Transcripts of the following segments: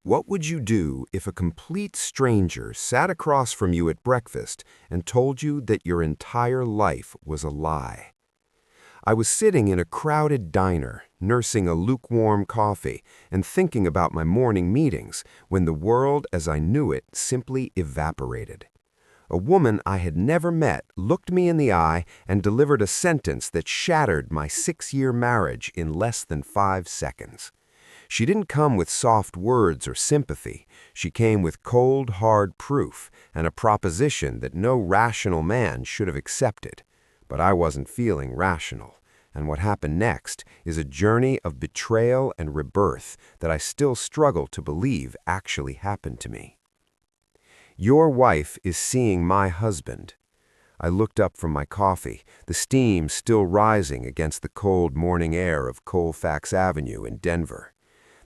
What would you do if a complete stranger sat across from you at breakfast and told you that your entire life was a lie? I was sitting in a crowded diner, nursing a lukewarm coffee and thinking about my morning meetings when the world as I knew it simply evaporated. A woman I had never met looked me in the eye and delivered a sentence that shattered my 6-year marriage in less than 5 seconds. She didn't come with soft words or sympathy. She came with cold, hard proof and a proposition that no rational man should have accepted. But I wasn't feeling rational, and what happened next is a journey of betrayal and rebirth that I still struggle to believe actually happened to me. Your wife is seeing my husband. I looked up from my coffee, the steam still rising against the cold morning air of Colfax Avenue in Denver.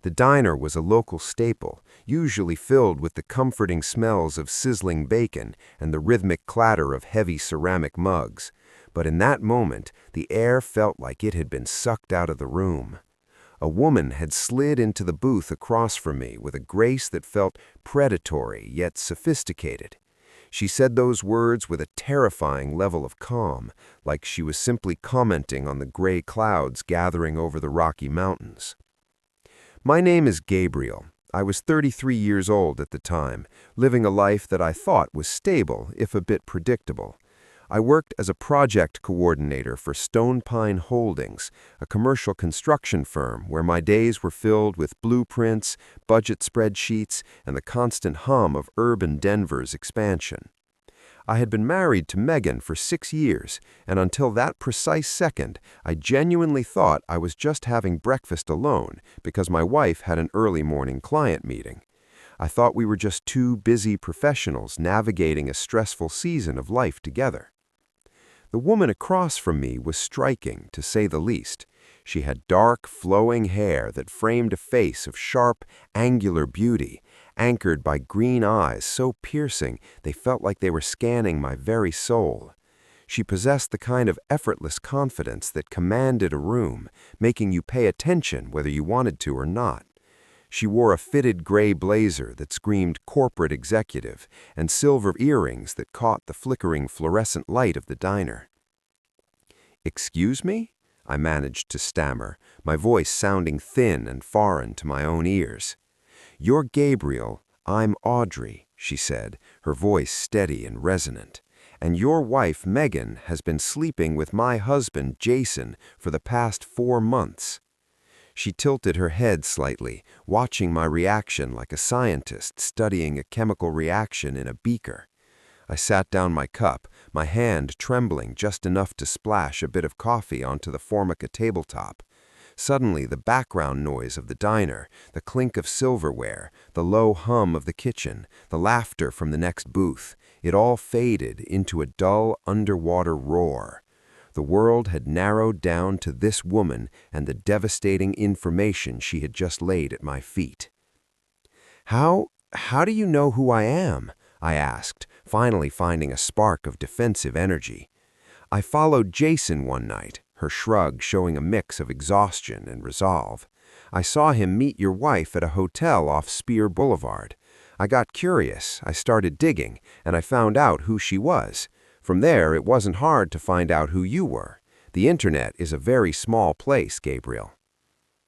The diner was a local staple, usually filled with the comforting smells of sizzling bacon and the rhythmic clatter of heavy ceramic mugs. But in that moment, the air felt like it had been sucked out of the room. A woman had slid into the booth across from me with a grace that felt predatory yet sophisticated. She said those words with a terrifying level of calm, like she was simply commenting on the gray clouds gathering over the Rocky Mountains. My name is Gabriel. I was 33 years old at the time, living a life that I thought was stable, if a bit predictable. I worked as a project coordinator for Stone Pine Holdings, a commercial construction firm where my days were filled with blueprints, budget spreadsheets, and the constant hum of urban Denver's expansion. I had been married to Megan for 6 years, and until that precise second, I genuinely thought I was just having breakfast alone because my wife had an early morning client meeting. I thought we were just two busy professionals navigating a stressful season of life together. The woman across from me was striking, to say the least. She had dark, flowing hair that framed a face of sharp, angular beauty, anchored by green eyes so piercing they felt like they were scanning my very soul. She possessed the kind of effortless confidence that commanded a room, making you pay attention whether you wanted to or not. She wore a fitted gray blazer that screamed corporate executive and silver earrings that caught the flickering fluorescent light of the diner. "Excuse me?" I managed to stammer, my voice sounding thin and foreign to my own ears. "You're Gabriel, I'm Audrey," she said, her voice steady and resonant. "And your wife, Megan, has been sleeping with my husband, Jason, for the past 4 months. She tilted her head slightly, watching my reaction like a scientist studying a chemical reaction in a beaker. I sat down my cup, my hand trembling just enough to splash a bit of coffee onto the Formica tabletop. Suddenly, the background noise of the diner, the clink of silverware, the low hum of the kitchen, the laughter from the next booth, it all faded into a dull underwater roar. The world had narrowed down to this woman and the devastating information she had just laid at my feet. How do you know who I am?" I asked, finally finding a spark of defensive energy. "I followed Jason one night," her shrug showing a mix of exhaustion and resolve. "I saw him meet your wife at a hotel off Spear Boulevard. I got curious, I started digging, and I found out who she was. From there, it wasn't hard to find out who you were. The internet is a very small place, Gabriel."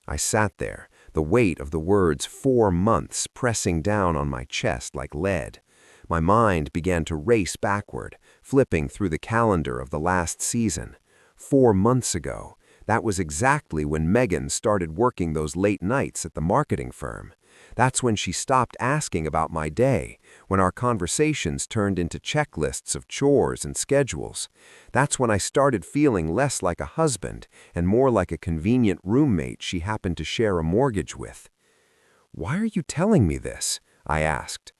I sat there, the weight of the words 4 months pressing down on my chest like lead. My mind began to race backward, flipping through the calendar of the last season. 4 months ago, that was exactly when Megan started working those late nights at the marketing firm. That's when she stopped asking about my day, when our conversations turned into checklists of chores and schedules. That's when I started feeling less like a husband and more like a convenient roommate she happened to share a mortgage with. "Why are you telling me this?" I asked.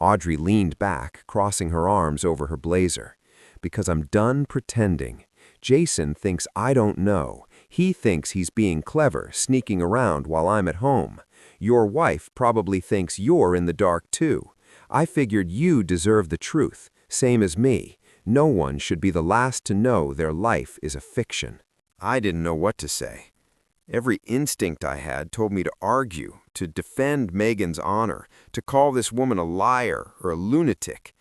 Audrey leaned back, crossing her arms over her blazer. "Because I'm done pretending. Jason thinks I don't know. He thinks he's being clever, sneaking around while I'm at home. Your wife probably thinks you're in the dark too. I figured you deserve the truth, same as me. No one should be the last to know their life is a fiction." I didn't know what to say. Every instinct I had told me to argue, to defend Megan's honor, to call this woman a liar or a lunatic.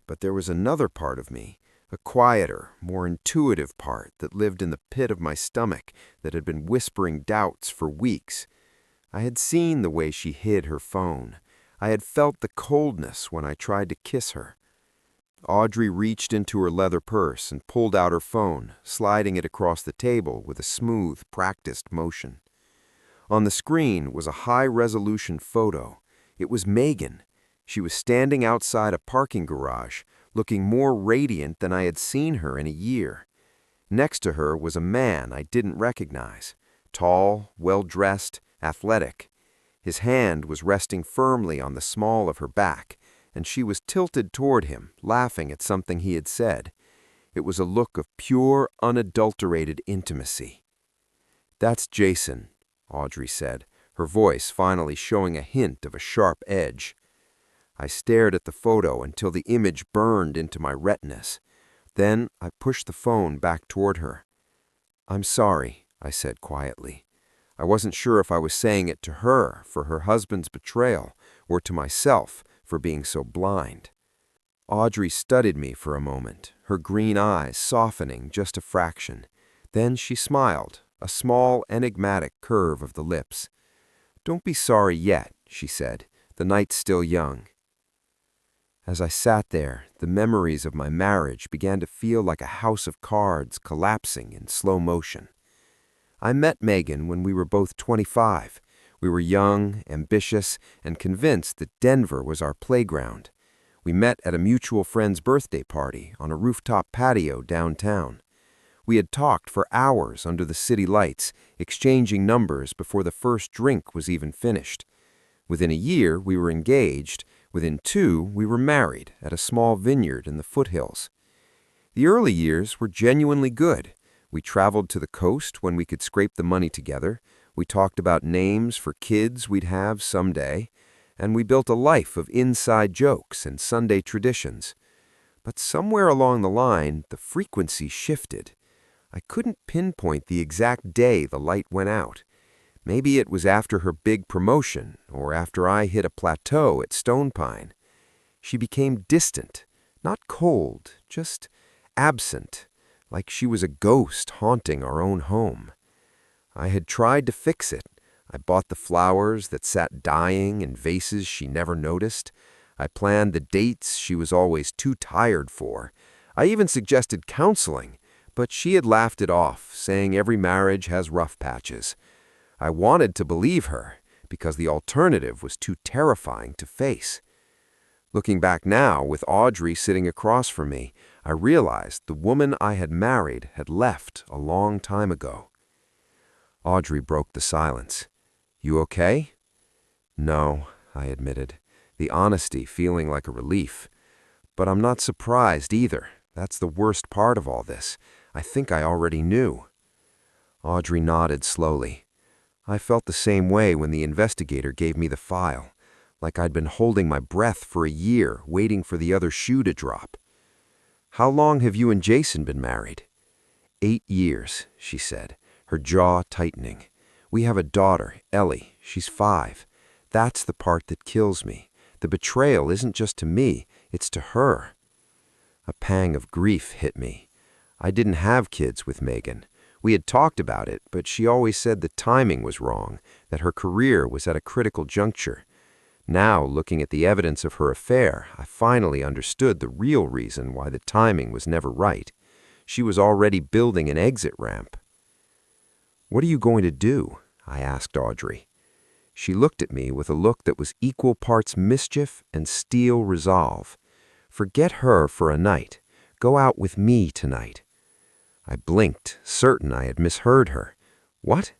But there was another part of me, a quieter, more intuitive part that lived in the pit of my stomach that had been whispering doubts for weeks. I had seen the way she hid her phone. I had felt the coldness when I tried to kiss her. Audrey reached into her leather purse and pulled out her phone, sliding it across the table with a smooth, practiced motion. On the screen was a high-resolution photo. It was Megan. She was standing outside a parking garage, looking more radiant than I had seen her in a year. Next to her was a man I didn't recognize, tall, well-dressed, athletic. His hand was resting firmly on the small of her back, and she was tilted toward him, laughing at something he had said. It was a look of pure, unadulterated intimacy. "That's Jason," Audrey said, her voice finally showing a hint of a sharp edge. I stared at the photo until the image burned into my retinas. Then I pushed the phone back toward her. "I'm sorry," I said quietly. I wasn't sure if I was saying it to her for her husband's betrayal or to myself for being so blind. Audrey studied me for a moment, her green eyes softening just a fraction. Then she smiled, a small, enigmatic curve of the lips. "Don't be sorry yet," she said. "The night's still young." As I sat there, the memories of my marriage began to feel like a house of cards collapsing in slow motion. I met Megan when we were both 25. We were young, ambitious, and convinced that Denver was our playground. We met at a mutual friend's birthday party on a rooftop patio downtown. We had talked for hours under the city lights, exchanging numbers before the first drink was even finished. Within a year, we were engaged. Within 2, we were married at a small vineyard in the foothills. The early years were genuinely good. We traveled to the coast when we could scrape the money together. We talked about names for kids we'd have someday. And we built a life of inside jokes and Sunday traditions. But somewhere along the line, the frequency shifted. I couldn't pinpoint the exact day the light went out. Maybe it was after her big promotion, or after I hit a plateau at Stone Pine. She became distant, not cold, just absent, like she was a ghost haunting our own home. I had tried to fix it. I bought the flowers that sat dying in vases she never noticed. I planned the dates she was always too tired for. I even suggested counseling, but she had laughed it off, saying every marriage has rough patches. I wanted to believe her, because the alternative was too terrifying to face. Looking back now, with Audrey sitting across from me, I realized the woman I had married had left a long time ago. Audrey broke the silence. "You okay?" "No," I admitted, the honesty feeling like a relief. "But I'm not surprised either. That's the worst part of all this. I think I already knew." Audrey nodded slowly. I felt the same way when the investigator gave me the file, like I'd been holding my breath for a year, waiting for the other shoe to drop. "How long have you and Jason been married?" 8 years, she said, her jaw tightening. "We have a daughter, Ellie. She's 5. That's the part that kills me. The betrayal isn't just to me, it's to her." A pang of grief hit me. I didn't have kids with Megan. We had talked about it, but she always said the timing was wrong, that her career was at a critical juncture. Now, looking at the evidence of her affair, I finally understood the real reason why the timing was never right. She was already building an exit ramp. "What are you going to do?" I asked Audrey. She looked at me with a look that was equal parts mischief and steel resolve. "Forget her for a night. Go out with me tonight." I blinked, certain I had misheard her. "What?"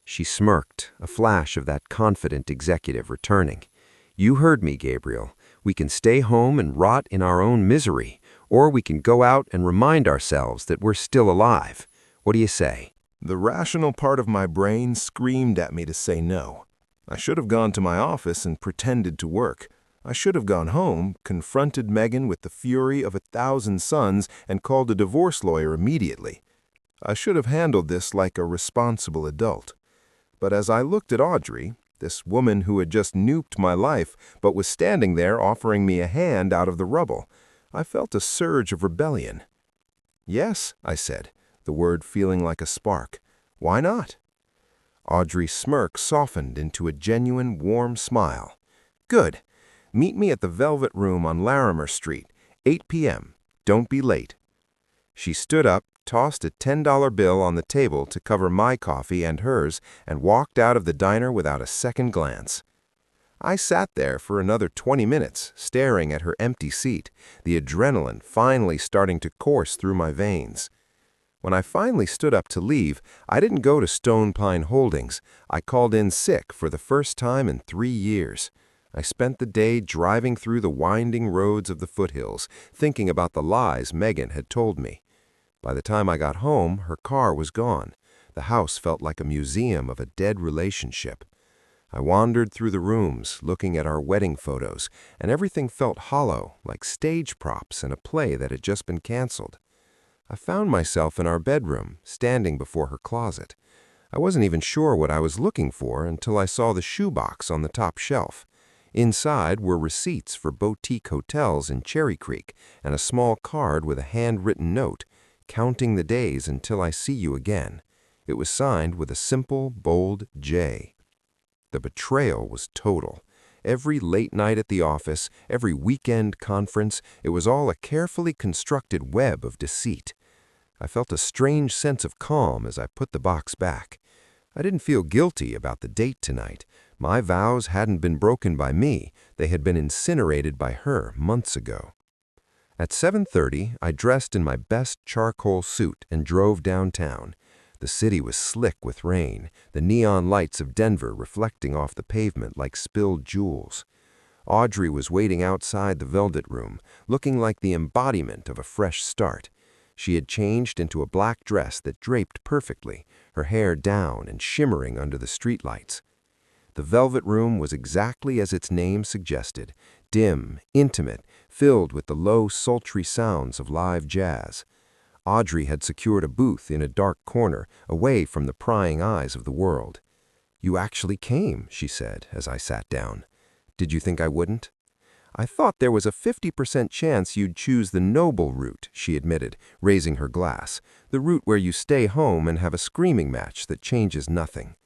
She smirked, a flash of that confident executive returning. "You heard me, Gabriel. We can stay home and rot in our own misery, or we can go out and remind ourselves that we're still alive. What do you say?" The rational part of my brain screamed at me to say no. I should have gone to my office and pretended to work. I should have gone home, confronted Megan with the fury of 1,000 suns, and called a divorce lawyer immediately. I should have handled this like a responsible adult. But as I looked at Audrey, this woman who had just nuked my life but was standing there offering me a hand out of the rubble. I felt a surge of rebellion. "Yes," I said, the word feeling like a spark. "Why not?" Audrey's smirk softened into a genuine, warm smile. "Good. Meet me at the Velvet Room on Larimer Street, 8 p.m. Don't be late." She stood up, tossed a $10 bill on the table to cover my coffee and hers, and walked out of the diner without a second glance. I sat there for another 20 minutes, staring at her empty seat, the adrenaline finally starting to course through my veins. When I finally stood up to leave, I didn't go to Stone Pine Holdings. I called in sick for the first time in 3 years. I spent the day driving through the winding roads of the foothills, thinking about the lies Megan had told me. By the time I got home, her car was gone. The house felt like a museum of a dead relationship. I wandered through the rooms, looking at our wedding photos, and everything felt hollow, like stage props in a play that had just been canceled. I found myself in our bedroom, standing before her closet. I wasn't even sure what I was looking for until I saw the shoebox on the top shelf. Inside were receipts for boutique hotels in Cherry Creek and a small card with a handwritten note, "Counting the days until I see you again." It was signed with a simple, bold J. The betrayal was total. Every late night at the office, every weekend conference, it was all a carefully constructed web of deceit. I felt a strange sense of calm as I put the box back. I didn't feel guilty about the date tonight. My vows hadn't been broken by me. They had been incinerated by her months ago. At 7:30, I dressed in my best charcoal suit and drove downtown. The city was slick with rain, the neon lights of Denver reflecting off the pavement like spilled jewels. Audrey was waiting outside the Velvet Room, looking like the embodiment of a fresh start. She had changed into a black dress that draped perfectly, her hair down and shimmering under the streetlights. The Velvet Room was exactly as its name suggested, dim, intimate, filled with the low, sultry sounds of live jazz. Audrey had secured a booth in a dark corner, away from the prying eyes of the world. "You actually came," she said as I sat down. "Did you think I wouldn't?" "I thought there was a 50% chance you'd choose the noble route," she admitted, raising her glass, "the route where you stay home and have a screaming match that changes nothing.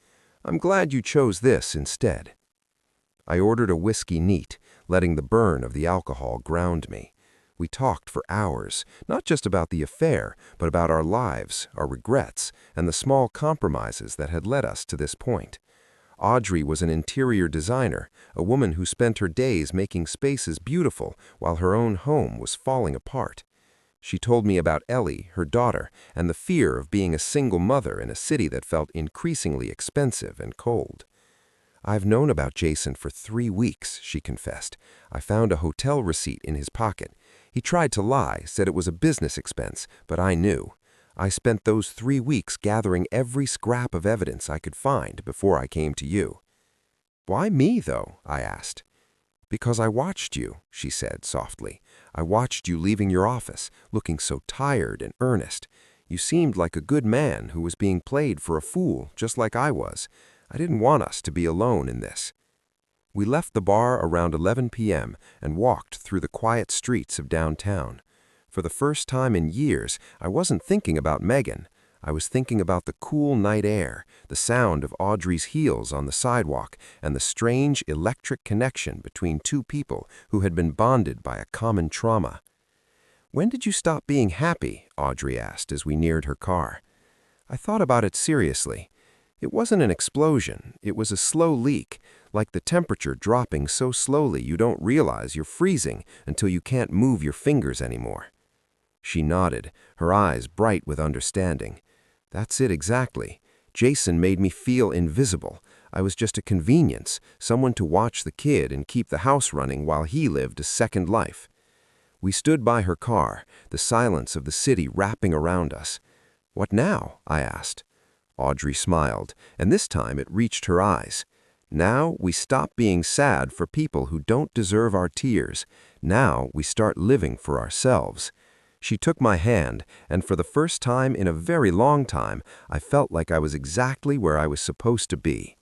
I'm glad you chose this instead." I ordered a whiskey neat, letting the burn of the alcohol ground me. We talked for hours, not just about the affair, but about our lives, our regrets, and the small compromises that had led us to this point. Audrey was an interior designer, a woman who spent her days making spaces beautiful while her own home was falling apart. She told me about Ellie, her daughter, and the fear of being a single mother in a city that felt increasingly expensive and cold. "I've known about Jason for 3 weeks," she confessed. "I found a hotel receipt in his pocket. He tried to lie, said it was a business expense, but I knew. I spent those 3 weeks gathering every scrap of evidence I could find before I came to you." "Why me, though?" I asked. "Because I watched you," she said softly. "I watched you leaving your office, looking so tired and earnest. You seemed like a good man who was being played for a fool, just like I was. I didn't want us to be alone in this." We left the bar around 11 p.m. and walked through the quiet streets of downtown. For the first time in years, I wasn't thinking about Megan. I was thinking about the cool night air, the sound of Audrey's heels on the sidewalk, and the strange electric connection between two people who had been bonded by a common trauma. "When did you stop being happy?" Audrey asked as we neared her car. I thought about it seriously. It wasn't an explosion, it was a slow leak, like the temperature dropping so slowly you don't realize you're freezing until you can't move your fingers anymore. She nodded, her eyes bright with understanding. "That's it exactly. Jason made me feel invisible. I was just a convenience, someone to watch the kid and keep the house running while he lived a second life." We stood by her car, the silence of the city wrapping around us. "What now?" I asked. Audrey smiled, and this time it reached her eyes. "Now we stop being sad for people who don't deserve our tears. Now we start living for ourselves." She took my hand, and for the first time in a very long time, I felt like I was exactly where I was supposed to be.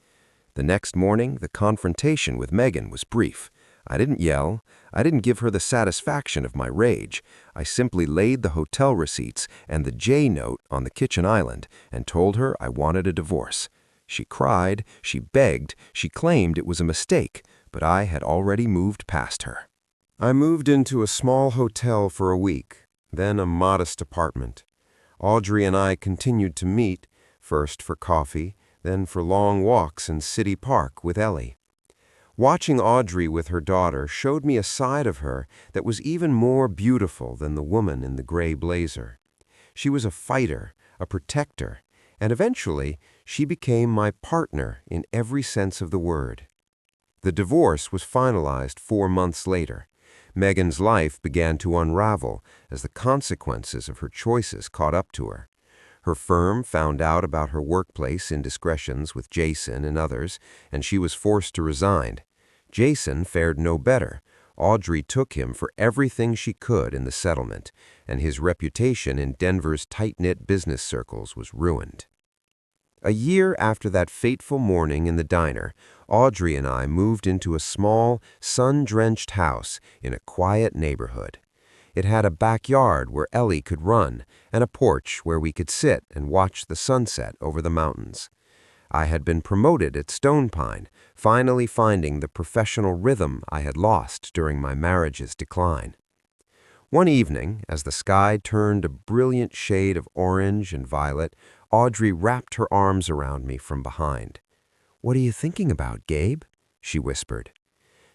The next morning, the confrontation with Megan was brief. I didn't yell. I didn't give her the satisfaction of my rage. I simply laid the hotel receipts and the J note on the kitchen island and told her I wanted a divorce. She cried, she begged, she claimed it was a mistake, but I had already moved past her. I moved into a small hotel for a week, then a modest apartment. Audrey and I continued to meet, first for coffee, then for long walks in City Park with Ellie. Watching Audrey with her daughter showed me a side of her that was even more beautiful than the woman in the gray blazer. She was a fighter, a protector, and eventually she became my partner in every sense of the word. The divorce was finalized 4 months later. Megan's life began to unravel as the consequences of her choices caught up to her. Her firm found out about her workplace indiscretions with Jason and others, and she was forced to resign. Jason fared no better. Audrey took him for everything she could in the settlement, and his reputation in Denver's tight-knit business circles was ruined. A year after that fateful morning in the diner, Audrey and I moved into a small, sun-drenched house in a quiet neighborhood. It had a backyard where Ellie could run and a porch where we could sit and watch the sunset over the mountains. I had been promoted at Stone Pine, finally finding the professional rhythm I had lost during my marriage's decline. One evening, as the sky turned a brilliant shade of orange and violet, Audrey wrapped her arms around me from behind. "What are you thinking about, Gabe?" she whispered.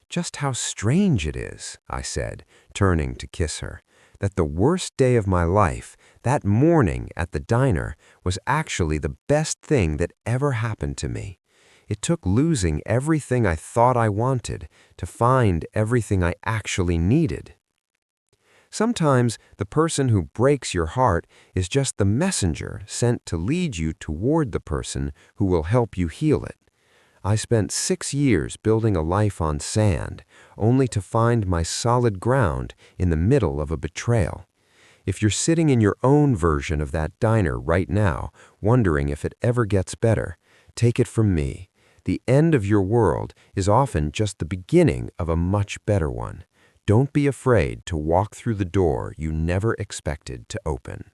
"Just how strange it is," I said, turning to kiss her, "that the worst day of my life, that morning at the diner, was actually the best thing that ever happened to me. It took losing everything I thought I wanted to find everything I actually needed." Sometimes the person who breaks your heart is just the messenger sent to lead you toward the person who will help you heal it. I spent 6 years building a life on sand, only to find my solid ground in the middle of a betrayal. If you're sitting in your own version of that diner right now, wondering if it ever gets better, take it from me. The end of your world is often just the beginning of a much better one. Don't be afraid to walk through the door you never expected to open.